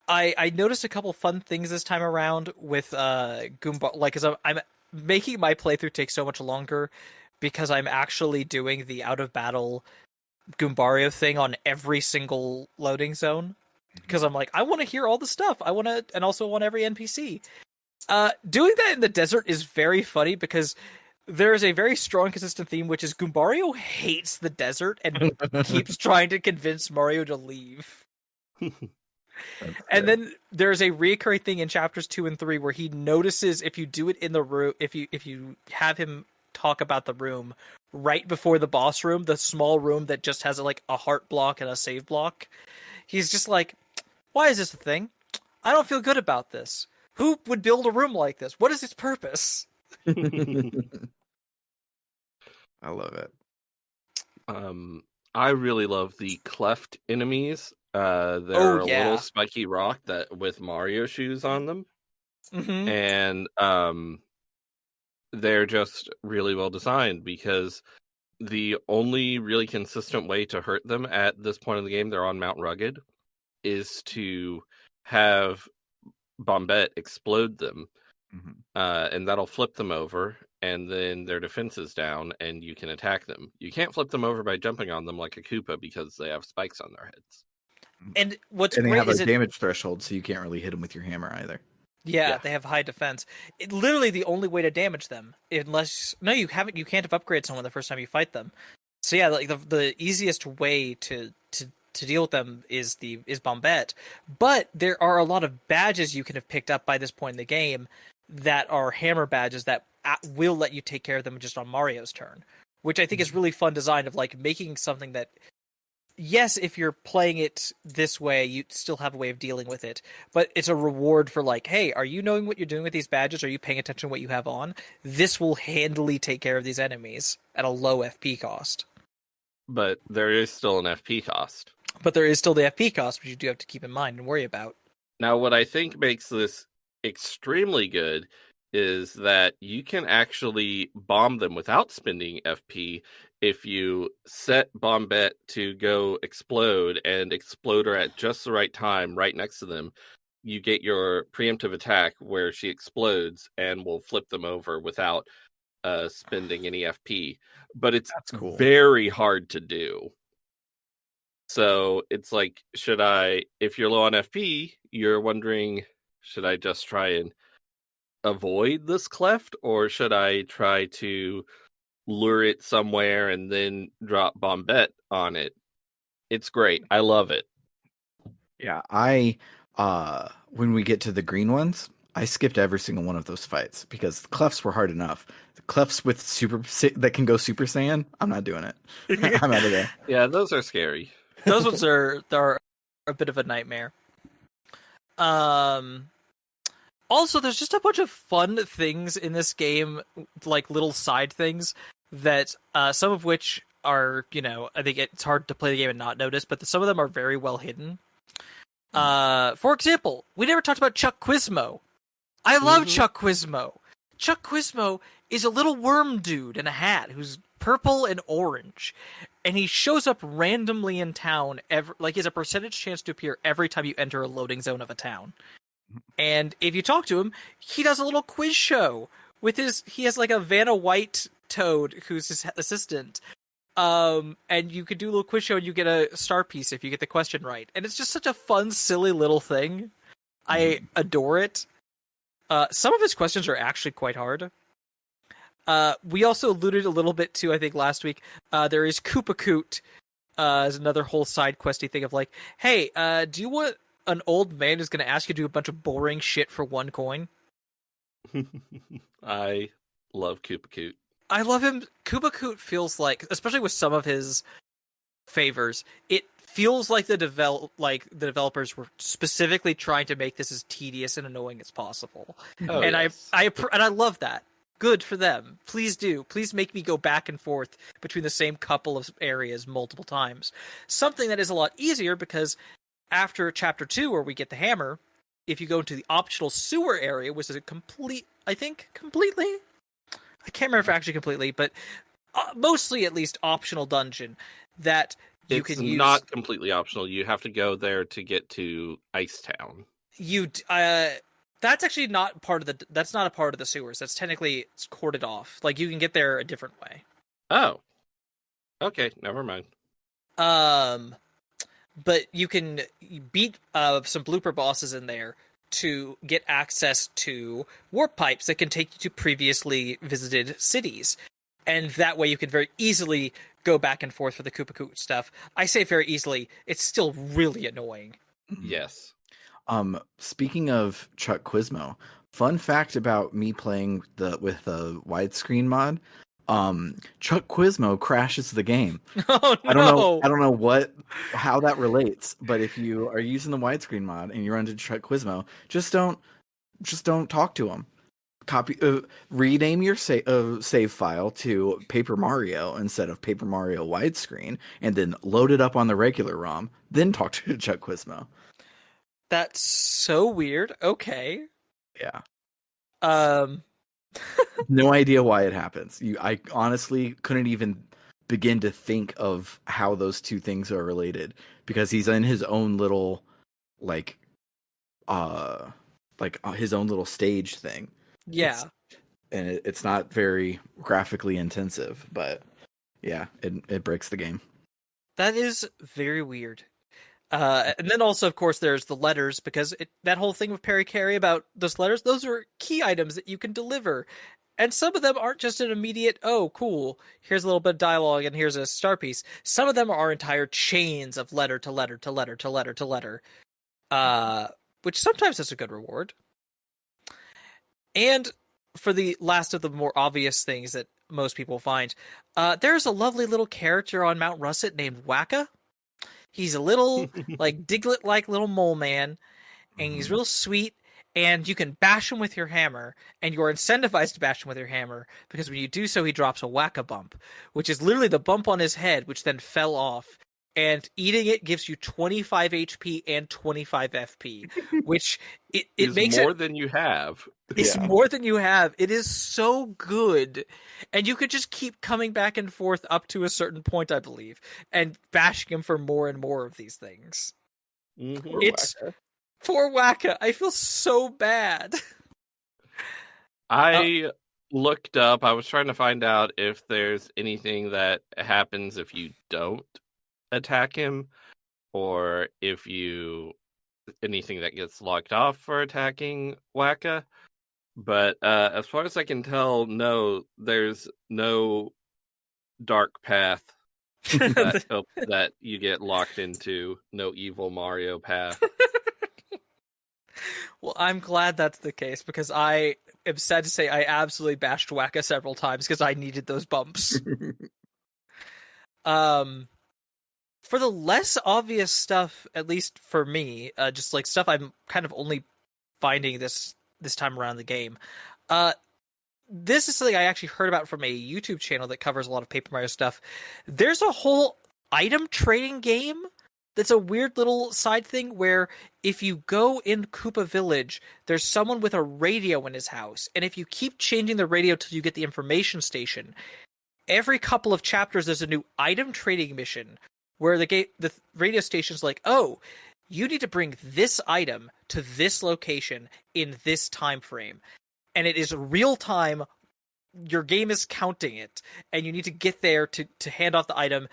I noticed a couple fun things this time around with Goomba. Like, cause I'm making my playthrough take so much longer because I'm actually doing the out of battle Goombario thing on every single loading zone. Because I'm like, I want to hear all the stuff. I want to, and also want every NPC. Doing that in the desert is very funny because there is a very strong, consistent theme, which is Goombario hates the desert and keeps trying to convince Mario to leave. And then there's a recurring thing in chapters 2 and 3 where he notices if you do it in the room, if you have him talk about the room right before the boss room, the small room that just has like a heart block and a save block, he's just like, why is this a thing? I don't feel good about this. Who would build a room like this? What is its purpose? I love it. I really love the cleft enemies. They're a little spiky rock that with Mario shoes on them. Mm-hmm. And they're just really well designed because the only really consistent way to hurt them at this point in the game, they're on Mount Rugged, is to have Bombette explode them. Mm-hmm. And that'll flip them over, and then their defense is down, and you can attack them. You can't flip them over by jumping on them like a Koopa because they have spikes on their heads. And what's and they great have is a damage threshold, so you can't really hit them with your hammer either. Yeah, they have high defense. Literally the only way to damage them, unless you can't have upgraded someone the first time you fight them. So yeah, like the easiest way to deal with them is Bombette. But there are a lot of badges you can have picked up by this point in the game that are hammer badges that will let you take care of them just on Mario's turn, which I think is really fun design of like making something that, yes, if you're playing it this way, you still have a way of dealing with it, but it's a reward for like, hey, are you knowing what you're doing with these badges? Are you paying attention to what you have on? This will handily take care of these enemies at a low FP cost. But there is still an FP cost. But there is still the FP cost, which you do have to keep in mind and worry about. Now, what I think makes this extremely good is that you can actually bomb them without spending FP if you set Bombette to go explode and explode her at just the right time right next to them. You get your preemptive attack where she explodes and will flip them over without spending any FP. But it's cool. Very hard to do. So it's like, if you're low on FP, you're wondering, should I just try and avoid this cleft, or should I try to lure it somewhere and then drop Bombette on it? It's great. I love it. Yeah, when we get to the green ones, I skipped every single one of those fights because the clefts were hard enough. The clefts with that can go Super Saiyan, I'm not doing it. I'm out of there. Yeah, those are scary. Those ones are a bit of a nightmare. Also, there's just a bunch of fun things in this game, like little side things that some of which are, I think it's hard to play the game and not notice, but some of them are very well hidden. For example, we never talked about Chuck Quizmo. I love Chuck Quizmo. Chuck Quizmo is a little worm dude in a hat who's purple and orange, and he shows up randomly in town. He has a percentage chance to appear every time you enter a loading zone of a town. And if you talk to him, he does a little quiz show with he has like a Vanna White toad who's his assistant. And you could do a little quiz show and you get a star piece if you get the question right. And it's just such a fun, silly little thing. I adore it. Some of his questions are actually quite hard. We also alluded a little bit to, I think last week, there is Koopa Koot as another whole side questy thing of like, hey, do you want an old man who's going to ask you to do a bunch of boring shit for 1 coin? I love Koopa Koot. I love him. Koopa Koot feels like, especially with some of his favors, it feels like the developers were specifically trying to make this as tedious and annoying as possible. Oh, and yes. I love that. Good for them. Please do. Please make me go back and forth between the same couple of areas multiple times. Something that is a lot easier because after chapter 2, where we get the hammer, if you go into the optional sewer area, which is a completely, I can't remember if actually completely, but mostly at least optional dungeon that you It's can use. not completely optional. You have to go there to get to Ice Town. That's actually not part of the. That's not a part of the sewers. That's technically it's corded off. Like you can get there a different way. Oh, okay, never mind. But you can beat some blooper bosses in there to get access to warp pipes that can take you to previously visited cities. And that way you can very easily go back and forth for the Koopa stuff. I say very easily, it's still really annoying. Yes. Speaking of Chuck Quizmo, fun fact about me playing with the widescreen mod, Chuck Quizmo crashes the game. Oh no! I don't know how that relates, but if you are using the widescreen mod and you run into Chuck Quizmo, just don't talk to him. Rename your save file to Paper Mario instead of Paper Mario widescreen, and then load it up on the regular ROM. Then talk to Chuck Quizmo. That's so weird. Okay. Yeah. No idea why it happens. I honestly couldn't even begin to think of how those two things are related because he's in his own little his own little stage thing. Yeah. It's not very graphically intensive, but yeah, it breaks the game. That is very weird. And then also, of course, there's the letters, because that whole thing with Perry Carey about those letters, those are key items that you can deliver. And some of them aren't just an immediate, oh, cool, here's a little bit of dialogue and here's a star piece. Some of them are entire chains of letter to letter to letter to letter to letter, which sometimes is a good reward. And for the last of the more obvious things that most people find, there's a lovely little character on Mount Russet named Wacka. He's a little, like, Diglett-like little mole man, and he's real sweet, and you can bash him with your hammer, and you're incentivized to bash him with your hammer, because when you do so, he drops a Wacka bump, which is literally the bump on his head, which then fell off, and eating it gives you 25 HP and 25 FP, which it makes more than you have. It's more than you have. It is so good. And you could just keep coming back and forth up to a certain point, I believe, and bashing him for more and more of these things. Mm-hmm. Poor Wacka. I feel so bad. I looked up, I was trying to find out if there's anything that happens if you don't attack him, or if anything that gets locked off for attacking Wacka. But as far as I can tell, no, there's no dark path that you get locked into. No evil Mario path. Well, I'm glad that's the case, because I am sad to say I absolutely bashed Wacka several times because I needed those bumps. For the less obvious stuff, at least for me, just like stuff I'm kind of only finding this time around the game. This is something I actually heard about from a YouTube channel that covers a lot of Paper Mario stuff. There's a whole item trading game that's a weird little side thing where if you go in Koopa Village, there's someone with a radio in his house, and if you keep changing the radio till you get the information station, every couple of chapters there's a new item trading mission where the radio station's like, oh, you need to bring this item to this location in this time frame. And it is real time. Your game is counting it, and you need to get there to hand off the item.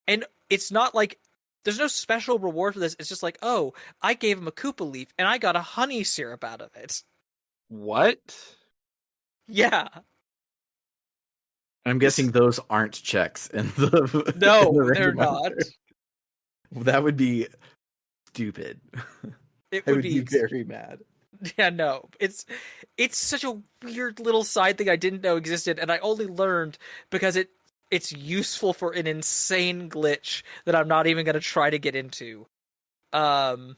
And it's not like there's no special reward for this. It's just like, oh, I gave him a Koopa leaf, and I got a honey syrup out of it. What? Yeah. I'm guessing those aren't checks in the No, in the they're not. That would be stupid. It I would would be very mad. Yeah, no. It's such a weird little side thing I didn't know existed, and I only learned because it's useful for an insane glitch that I'm not even going to try to get into. Also,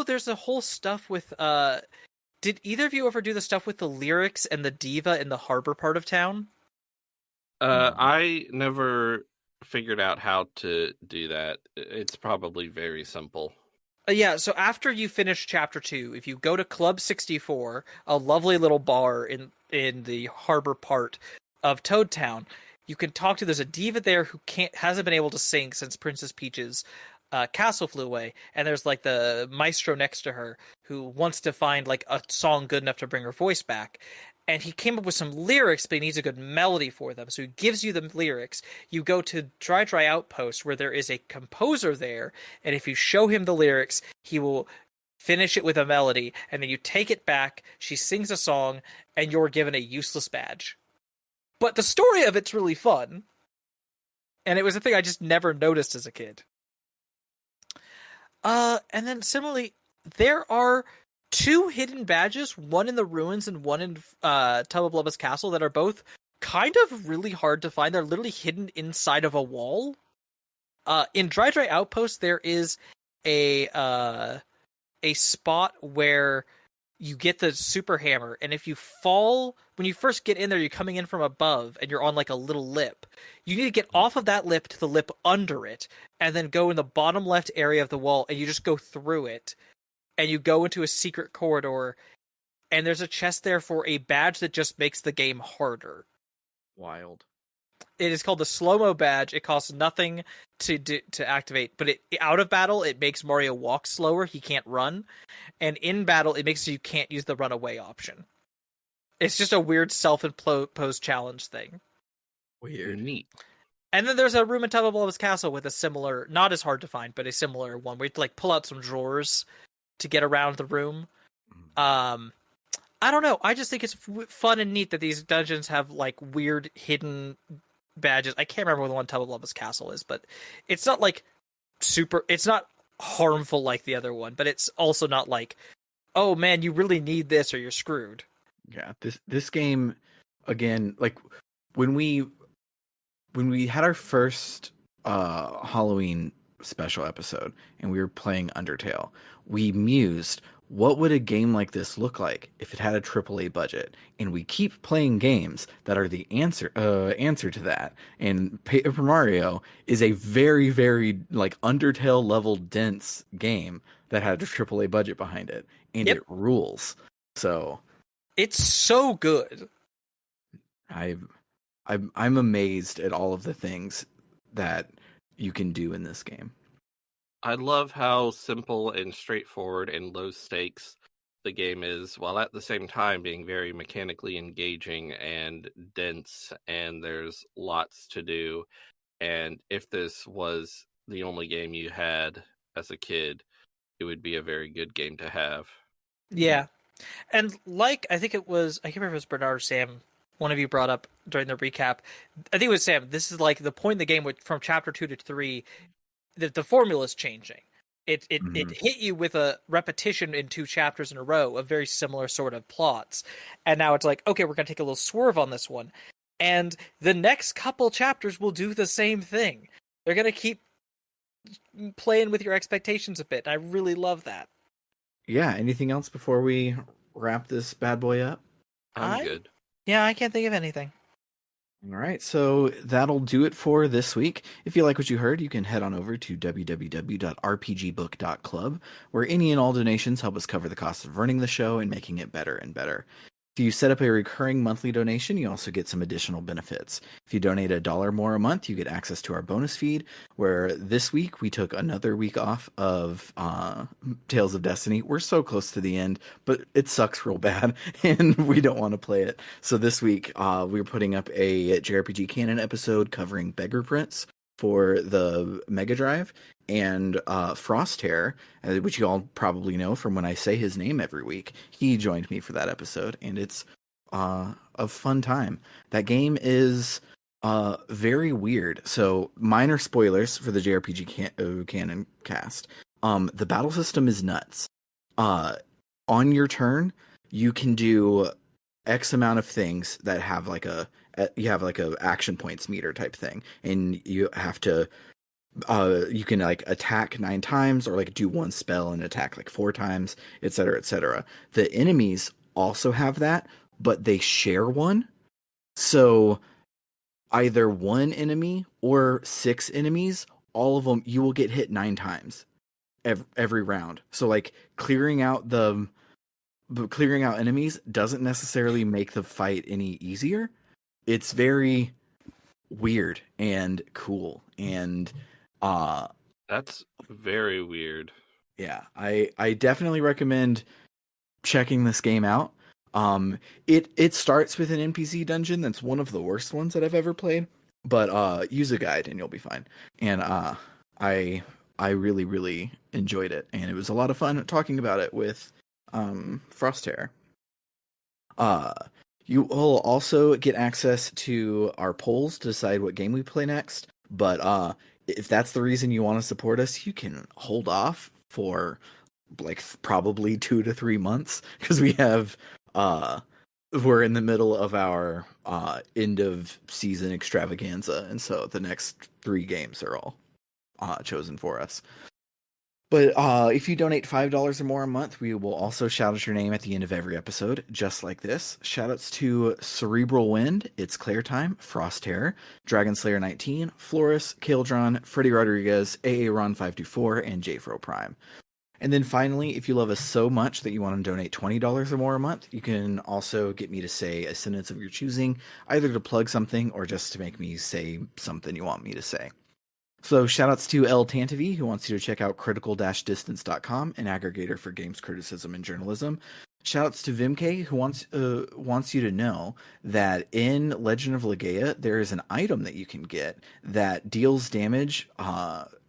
there's a whole stuff with did either of you ever do the stuff with the lyrics and the diva in the harbor part of town? I never figured out how to do that. It's probably very simple. Yeah, so after you finish chapter 2, if you go to Club 64, a lovely little bar in the harbor part of Toad Town, you can talk to. There's a diva there who hasn't been able to sing since Princess Peach's castle flew away, and there's like the maestro next to her who wants to find like a song good enough to bring her voice back. And he came up with some lyrics, but he needs a good melody for them. So he gives you the lyrics. You go to Dry Outpost, where there is a composer there, and if you show him the lyrics, he will finish it with a melody, and then you take it back, she sings a song, and you're given a useless badge. But the story of it's really fun. And it was a thing I just never noticed as a kid. And then similarly, there are 2 hidden badges, one in the ruins and one in Tubba Blubba's castle, that are both kind of really hard to find. They're literally hidden inside of a wall. In Dry Outpost, there is a spot where you get the super hammer, and if you fall when you first get in there, you're coming in from above and you're on like a little lip. You need to get off of that lip to the lip under it, and then go in the bottom left area of the wall, and you just go through it, and you go into a secret corridor, and there's a chest there for a badge that just makes the game harder. Wild. It is called the slow-mo badge. It costs nothing to activate, but out of battle, it makes Mario walk slower. He can't run. And in battle, it makes so you can't use the runaway option. It's just a weird self-imposed challenge thing. Weird. Neat. And then there's a room in Tubba Blubba's castle with a similar, not as hard to find, but a similar one where you have to like pull out some drawers to get around the room. I don't know. I just think it's fun and neat that these dungeons have like weird hidden badges. I can't remember what the one Tubba Blubba's castle is, but it's not like it's not harmful like the other one, but it's also not like, oh man, you really need this or you're screwed. Yeah, this game, again, like when we had our first Halloween special episode and we were playing Undertale, we mused, what would a game like this look like if it had a AAA budget? And we keep playing games that are the answer to that. And Paper Mario is a very, very like Undertale level dense game that had a AAA budget behind it, and Yep. it rules. So it's so good. I'm amazed at all of the things that you can do in this game. I love how simple and straightforward and low stakes the game is, while at the same time being very mechanically engaging and dense, and there's lots to do. And if this was the only game you had as a kid, it would be a very good game to have. Yeah. And like, I think it was, I can't remember if it was Bernard or Sam, one of you brought up during the recap. I think it was Sam. This is like the point in the game from chapter 2 to 3, that the formula is changing. It hit you with a repetition in 2 chapters in a row of very similar sort of plots. And now it's like, okay, we're going to take a little swerve on this one. And the next couple chapters will do the same thing. They're going to keep playing with your expectations a bit. I really love that. Yeah, anything else before we wrap this bad boy up? I'm good. Yeah, I can't think of anything. All right, so that'll do it for this week. If you like what you heard, you can head on over to www.rpgbook.club, where any and all donations help us cover the cost of running the show and making it better and better. If you set up a recurring monthly donation, you also get some additional benefits. If you donate $1 more a month, you get access to our bonus feed, where this week we took another week off of Tales of Destiny. We're so close to the end, but it sucks real bad, and we don't want to play it. So this week we're putting up a JRPG Canon episode covering Beggar Prince for the Mega Drive, and Frosthair, which you all probably know from when I say his name every week. He joined me for that episode, and it's a fun time. That game is very weird. So, minor spoilers for the JRPG Canon cast. The battle system is nuts. On your turn, you can do X amount of things that have like a action points meter type thing, and you have to you can like attack 9 times or like do one spell and attack like 4 times, etc., etc. The enemies also have that, but they share one. So either one enemy or 6 enemies, all of them, you will get hit 9 times every round. So like clearing out enemies doesn't necessarily make the fight any easier. It's very weird and cool, and That's very weird. yeah, I definitely recommend checking this game out. It starts with an NPC dungeon that's one of the worst ones that I've ever played, but use a guide and you'll be fine. And I I really really enjoyed it, and it was a lot of fun talking about it with Frosthair. Uh, you will also get access to our polls to decide what game we play next. But if that's the reason you want to support us, you can hold off for like probably 2 to 3 months because we're in the middle of our end of season extravaganza, and so the next 3 games are all chosen for us. But if you donate $5 or more a month, we will also shout out your name at the end of every episode, just like this. Shoutouts to Cerebral Wind, It's Claire Time, Frosthair, Dragon Slayer 19, Floris, Kaldron, Freddy Rodriguez, AA Ron 524, and JFro Prime. And then finally, if you love us so much that you want to donate $20 or more a month, you can also get me to say a sentence of your choosing, either to plug something or just to make me say something you want me to say. So shoutouts to El Tantavi, who wants you to check out critical-distance.com, an aggregator for games criticism and journalism. Shoutouts to Vimk, who wants you to know that in Legend of Legaia, there is an item that you can get that deals damage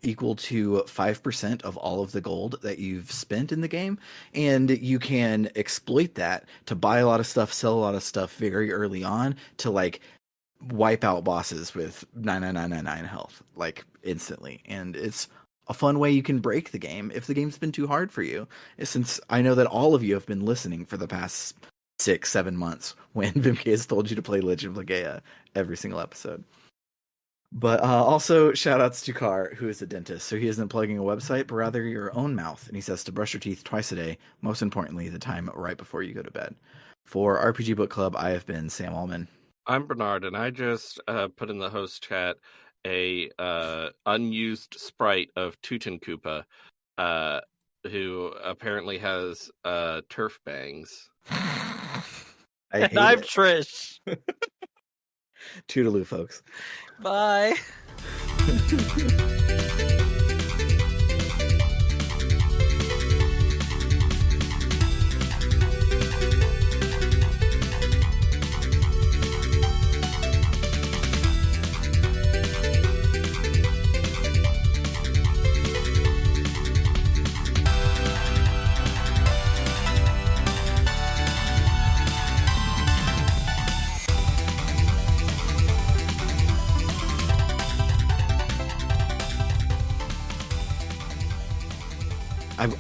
equal to 5% of all of the gold that you've spent in the game, and you can exploit that to buy a lot of stuff, sell a lot of stuff very early on to like wipe out bosses with 99999 health like instantly. And it's a fun way you can break the game if the game's been too hard for you, since I know that all of you have been listening for the past 6-7 months when Vimk has told you to play Legend of Legaia every single episode. But also shout outs to Carr, who is a dentist, so he isn't plugging a website but rather your own mouth, and he says to brush your teeth twice a day, most importantly the time right before you go to bed. For RPG Book Club, I have been Sam Allman. I'm Bernard, and I just put in the host chat a unused sprite of Tootin Koopa, who apparently has turf bangs. And I'm Trish. Toodaloo, folks. Bye.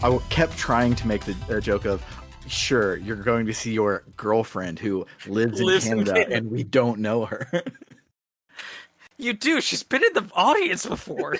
I kept trying to make the joke of, sure, you're going to see your girlfriend who lives in Canada and we don't know her. You do. She's been in the audience before.